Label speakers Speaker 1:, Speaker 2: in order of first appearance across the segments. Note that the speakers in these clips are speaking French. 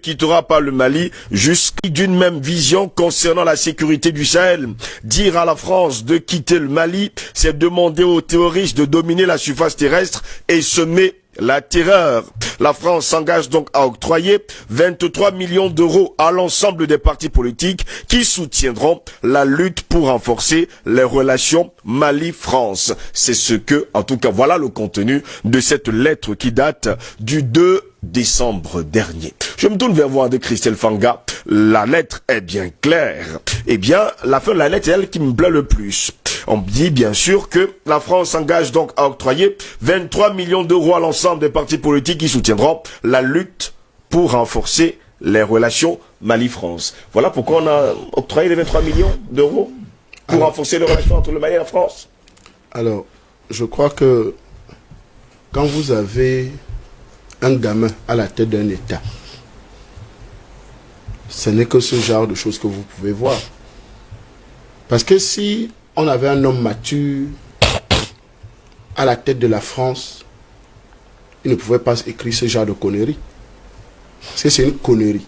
Speaker 1: quittera pas le Mali jusqu'à d'une même vision concernant la sécurité du Sahel. Dire à la France de quitter le Mali, c'est demander aux terroristes de dominer la surface terrestre et semer la terreur. La France s'engage donc à octroyer 23 millions d'euros à l'ensemble des partis politiques qui soutiendront la lutte pour renforcer les relations Mali-France. C'est ce que, en tout cas, voilà le contenu de cette lettre qui date du 2 décembre dernier. Je me tourne vers vous de Christelle Fanga. La lettre est bien claire. Eh bien, la fin de la lettre est elle qui me plaît le plus. On dit bien sûr que la France s'engage donc à octroyer 23 millions d'euros à l'ensemble des partis politiques qui soutiendront la lutte pour renforcer les relations Mali-France. Voilà pourquoi on a octroyé les 23 millions d'euros pour renforcer les relations entre le Mali et la France.
Speaker 2: Alors, je crois que quand vous avez un gamin à la tête d'un État, ce n'est que ce genre de choses que vous pouvez voir. Parce que si on avait un homme mature à la tête de la France, il ne pouvait pas écrire ce genre de conneries. Parce que c'est une connerie.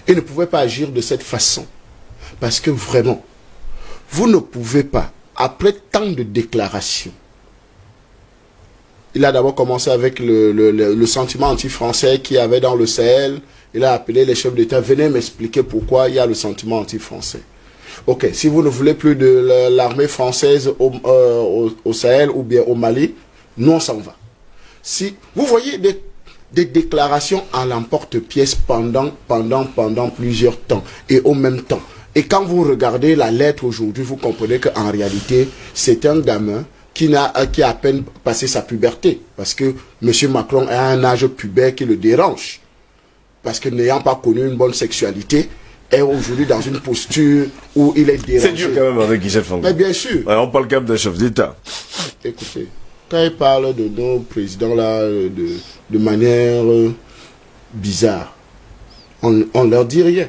Speaker 2: Il ne pouvait pas agir de cette façon. Parce que vraiment, vous ne pouvez pas, après tant de déclarations, il a d'abord commencé avec le sentiment anti-français qu'il y avait dans le Sahel. Il a appelé les chefs d'État, venez m'expliquer pourquoi il y a le sentiment anti-français. Ok, si vous ne voulez plus de l'armée française au Sahel ou bien au Mali, nous on s'en va. Si vous voyez des déclarations à l'emporte-pièce pendant plusieurs temps et au même temps. Et quand vous regardez la lettre aujourd'hui, vous comprenez qu'en réalité, c'est un gamin qui a à peine passé sa puberté. Parce que M. Macron a un âge pubère qui le dérange. Parce que n'ayant pas connu une bonne sexualité, est aujourd'hui dans une posture où il est dérangé.
Speaker 1: C'est dur quand même avec Christelle Fanga.
Speaker 2: Mais bien sûr.
Speaker 1: Ouais, on parle quand même d'un chef d'État.
Speaker 2: Écoutez, quand il parle de nos présidents là, de manière bizarre, on leur dit rien.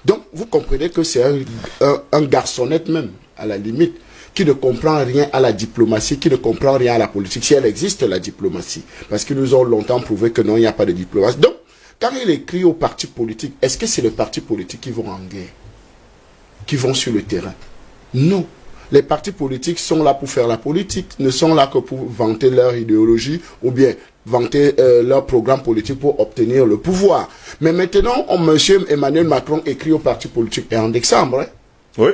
Speaker 2: Donc, vous comprenez que c'est un garçonnette même, à la limite, qui ne comprend rien à la diplomatie, qui ne comprend rien à la politique, si elle existe, la diplomatie. Parce qu'ils nous ont longtemps prouvé que non, il n'y a pas de diplomatie. Donc, quand il écrit aux partis politiques, est-ce que c'est les partis politiques qui vont en guerre, qui vont sur le terrain? Non. Les partis politiques sont là pour faire la politique, ne sont là que pour vanter leur idéologie ou bien vanter leur programme politique pour obtenir le pouvoir. Mais maintenant, M. Emmanuel Macron écrit aux partis politiques, et en décembre. Hein?
Speaker 1: Oui,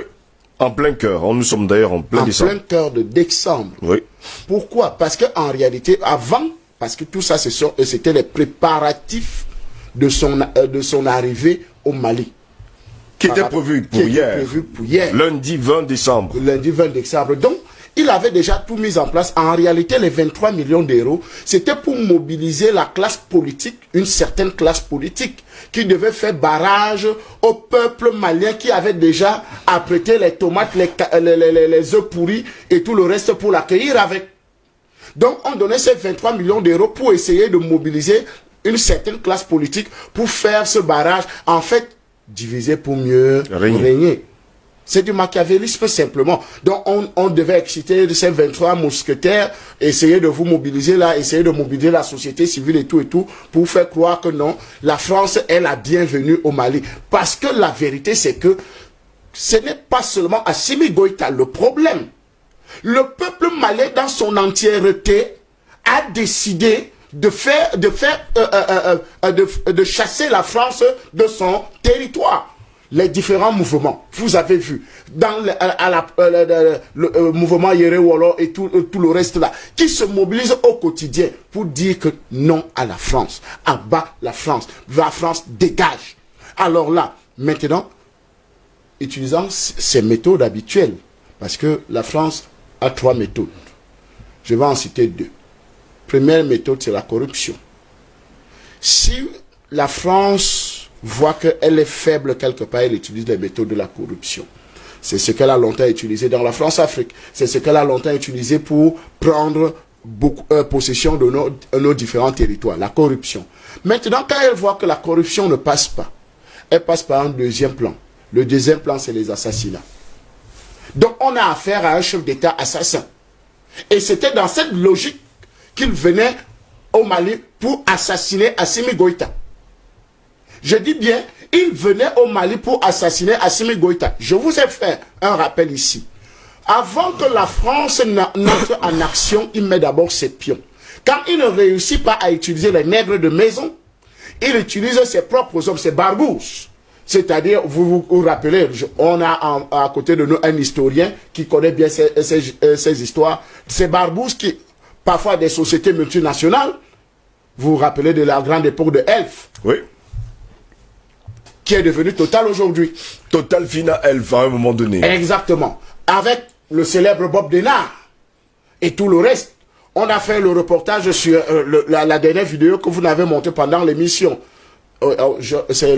Speaker 1: en plein cœur. Nous sommes d'ailleurs en plein décembre.
Speaker 2: En plein cœur de décembre.
Speaker 1: Oui.
Speaker 2: Pourquoi? Parce qu'en réalité, avant, parce que tout ça, c'était les préparatifs de son arrivée au Mali.
Speaker 1: Qui était prévu pour hier. Lundi 20 décembre.
Speaker 2: Lundi 20 décembre. Donc, il avait déjà tout mis en place. En réalité, les 23 millions d'euros, c'était pour mobiliser la classe politique, une certaine classe politique, qui devait faire barrage au peuple malien qui avait déjà apprêté les tomates, les œufs pourris et tout le reste pour l'accueillir avec. Donc, on donnait ces 23 millions d'euros pour essayer de mobiliser une certaine classe politique pour faire ce barrage, en fait, diviser pour mieux régner. C'est du machiavélisme simplement. Donc on devait exciter ces 23 mousquetaires, essayer de vous mobiliser là, essayer de mobiliser la société civile et tout, pour faire croire que non, la France est la bienvenue au Mali. Parce que la vérité c'est que ce n'est pas seulement Assimi Goïta le problème. Le peuple malien dans son entièreté a décidé de chasser la France de son territoire. Les différents mouvements, vous avez vu, dans le mouvement Yerewolo et tout le reste là, qui se mobilisent au quotidien pour dire que non à la France, à bas la France dégage. Alors là, maintenant, utilisant ces méthodes habituelles, parce que la France a 3 méthodes, je vais en citer 2. Première méthode, c'est la corruption. Si la France voit qu'elle est faible quelque part, elle utilise les méthodes de la corruption. C'est ce qu'elle a longtemps utilisé dans la France-Afrique. C'est ce qu'elle a longtemps utilisé pour prendre possession de nos différents territoires, la corruption. Maintenant, quand elle voit que la corruption ne passe pas, elle passe par un deuxième plan. Le deuxième plan, c'est les assassinats. Donc, on a affaire à un chef d'État assassin. Et c'était dans cette logique qu'il venait au Mali pour assassiner Assimi Goïta. Je dis bien, il venait au Mali pour assassiner Assimi Goïta. Je vous ai fait un rappel ici. Avant que la France n'entre en action, il met d'abord ses pions. Quand il ne réussit pas à utiliser les nègres de maison, il utilise ses propres hommes, ses barbouzes. C'est-à-dire, vous vous rappelez, on a à côté de nous un historien qui connaît bien ces histoires. Ces barbouzes qui, parfois des sociétés multinationales, vous vous rappelez de la grande époque de Elf.
Speaker 1: Oui.
Speaker 2: Qui est devenu Total aujourd'hui.
Speaker 1: Total Fina Elf à un moment donné.
Speaker 2: Exactement. Avec le célèbre Bob Denard et tout le reste. On a fait le reportage sur la dernière vidéo que vous n'avez montée pendant l'émission. C'est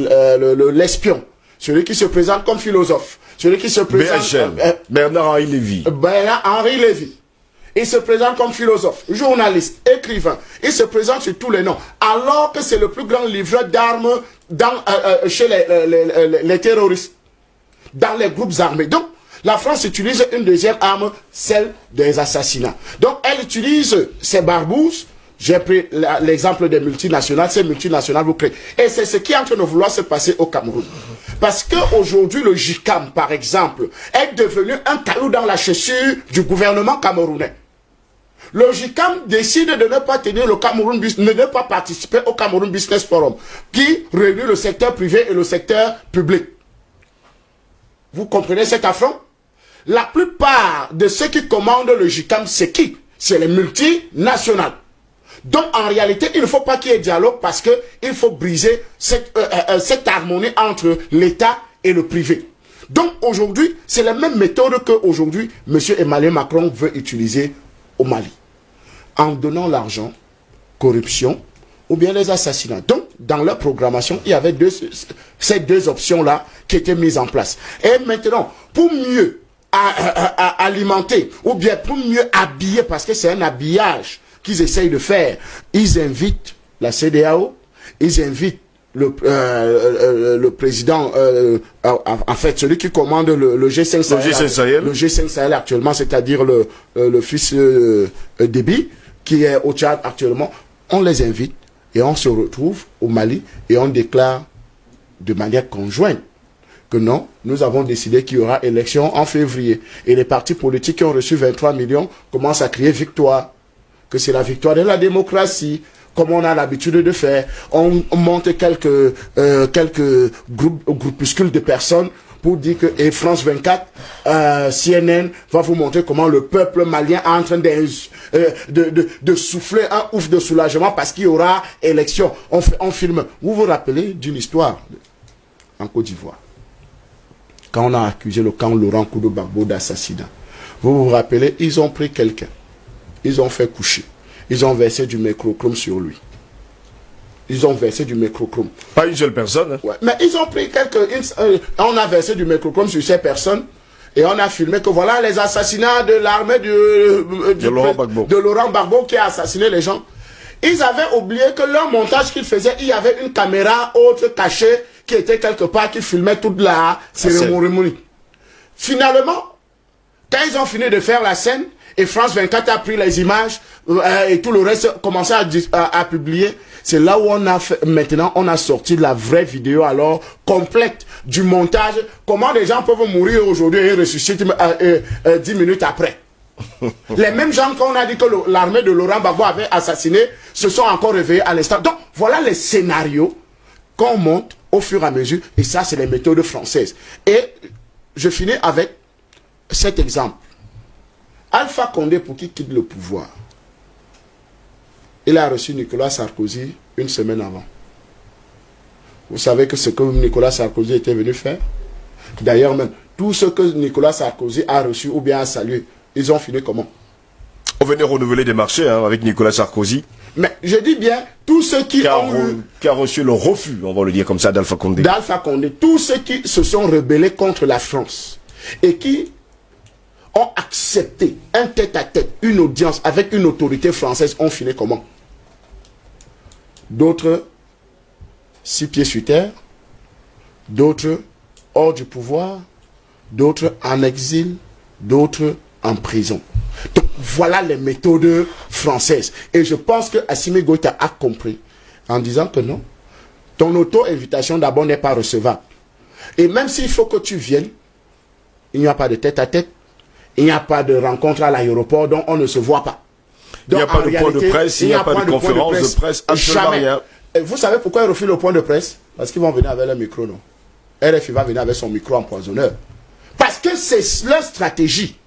Speaker 2: l'espion. Celui qui se présente comme philosophe. Celui qui se présente...
Speaker 1: Bernard-Henri Lévy.
Speaker 2: Bernard-Henri Lévy. Il se présente comme philosophe, journaliste, écrivain. Il se présente sur tous les noms. Alors que c'est le plus grand livreur d'armes chez les terroristes. Dans les groupes armés. Donc, la France utilise une deuxième arme, celle des assassinats. Donc, elle utilise ses barbouzes. J'ai pris l'exemple des multinationales. Ces multinationales vous créent. Et c'est ce qui est en train de vouloir se passer au Cameroun. Parce qu'aujourd'hui, le JICAM, par exemple, est devenu un caillou dans la chaussure du gouvernement camerounais. Le JICAM décide de ne pas tenir le Cameroun, de ne pas participer au Cameroun Business Forum, qui réunit le secteur privé et le secteur public. Vous comprenez cet affront? La plupart de ceux qui commandent le JICAM, c'est qui? C'est les multinationales. Donc, en réalité, il ne faut pas qu'il y ait dialogue parce qu'il faut briser cette harmonie entre l'État et le privé. Donc, aujourd'hui, c'est la même méthode qu'aujourd'hui, M. Emmanuel Macron veut utiliser au Mali. En donnant l'argent, corruption, ou bien les assassinats. Donc, dans leur programmation, il y avait ces deux options-là qui étaient mises en place. Et maintenant, pour mieux alimenter, ou bien pour mieux habiller, parce que c'est un habillage qu'ils essayent de faire, ils invitent la CEDEAO, ils invitent le président, en fait, celui qui commande le G5 Sahel, le G5 Sahel actuellement, c'est-à-dire le fils Déby, qui est au Tchad actuellement, on les invite et on se retrouve au Mali et on déclare de manière conjointe que non, nous avons décidé qu'il y aura élection en février. Et les partis politiques qui ont reçu 23 millions commencent à crier victoire. Que c'est la victoire de la démocratie, comme on a l'habitude de faire. On monte quelques groupuscules de personnes pour dire que et France 24, CNN va vous montrer comment le peuple malien est en train de souffler un ouf de soulagement parce qu'il y aura élection. On filme. Vous vous rappelez d'une histoire en Côte d'Ivoire, quand on a accusé le camp Laurent Koudou-Gbagbo d'assassinat. Vous vous rappelez, ils ont pris quelqu'un. Ils ont fait coucher. Ils ont versé du mercurochrome sur lui. Ils ont versé du mercurochrome.
Speaker 1: Pas une seule personne. Hein.
Speaker 2: Ouais, mais ils ont pris on a versé du mercurochrome sur ces personnes. Et on a filmé que voilà les assassinats de l'armée de Laurent Gbagbo qui a assassiné les gens. Ils avaient oublié que leur montage qu'ils faisaient, il y avait une caméra autre cachée qui était quelque part, qui filmait toute la cérémonie. Finalement, quand ils ont fini de faire la scène, et France 24 a pris les images et tout le reste commencé à publier. C'est là où on a fait, maintenant on a sorti la vraie vidéo alors complète du montage. Comment les gens peuvent mourir aujourd'hui et ressusciter 10 minutes après. Les mêmes gens qu'on a dit que l'armée de Laurent Gbagbo avait assassiné se sont encore réveillés à l'instant. Donc voilà les scénarios qu'on monte au fur et à mesure. Et ça c'est les méthodes françaises. Et je finis avec cet exemple. Alpha Condé, pour qu'il quitte le pouvoir, il a reçu Nicolas Sarkozy une semaine avant. Vous savez que ce que Nicolas Sarkozy était venu faire, d'ailleurs même, tout ce que Nicolas Sarkozy a reçu ou bien a salué, ils ont fini comment?
Speaker 1: On venait renouveler des marchés avec Nicolas Sarkozy.
Speaker 2: Mais je dis bien, tous ceux qui a
Speaker 1: reçu le refus, on va le dire comme ça, d'Alpha Condé.
Speaker 2: D'Alpha Condé, tous ceux qui se sont rebellés contre la France et qui ont accepté un tête-à-tête, une audience avec une autorité française, ont fini comment? D'autres 6 pieds sur terre, d'autres hors du pouvoir, d'autres en exil, d'autres en prison. Donc voilà les méthodes françaises. Et je pense que Assimi Goïta a compris en disant que non, Ton auto-invitation d'abord n'est pas recevable. Et même s'il faut que tu viennes, il n'y a pas de tête-à-tête, il n'y a pas de rencontre à l'aéroport, donc on ne se voit pas. Donc,
Speaker 1: il n'y a pas de point de presse, il n'y a pas de conférence de presse, absolument rien.
Speaker 2: Et vous savez pourquoi ils refusent le point de presse? Parce qu'ils vont venir avec leur micro, non? RFI va venir avec son micro empoisonneur. Parce que c'est leur stratégie.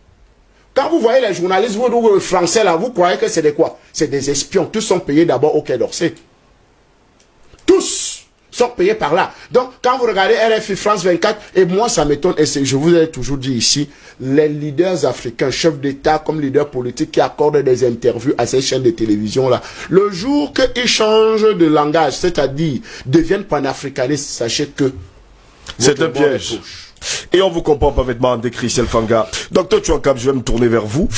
Speaker 2: Quand vous voyez les journalistes vous, français là, vous croyez que c'est des quoi? C'est des espions. Tous sont payés d'abord au Quai d'Orsay. Tous sont payés par là. Donc, quand vous regardez RFI France 24, et moi ça m'étonne, et je vous ai toujours dit ici, les leaders africains, chefs d'État comme leaders politiques qui accordent des interviews à ces chaînes de télévision là, le jour qu'ils changent de langage, c'est-à-dire deviennent panafricanistes, sachez que
Speaker 1: c'est un piège. Et on vous comprend parfaitement, André Christelle Fanga. Docteur Chouankab, je vais me tourner vers vous.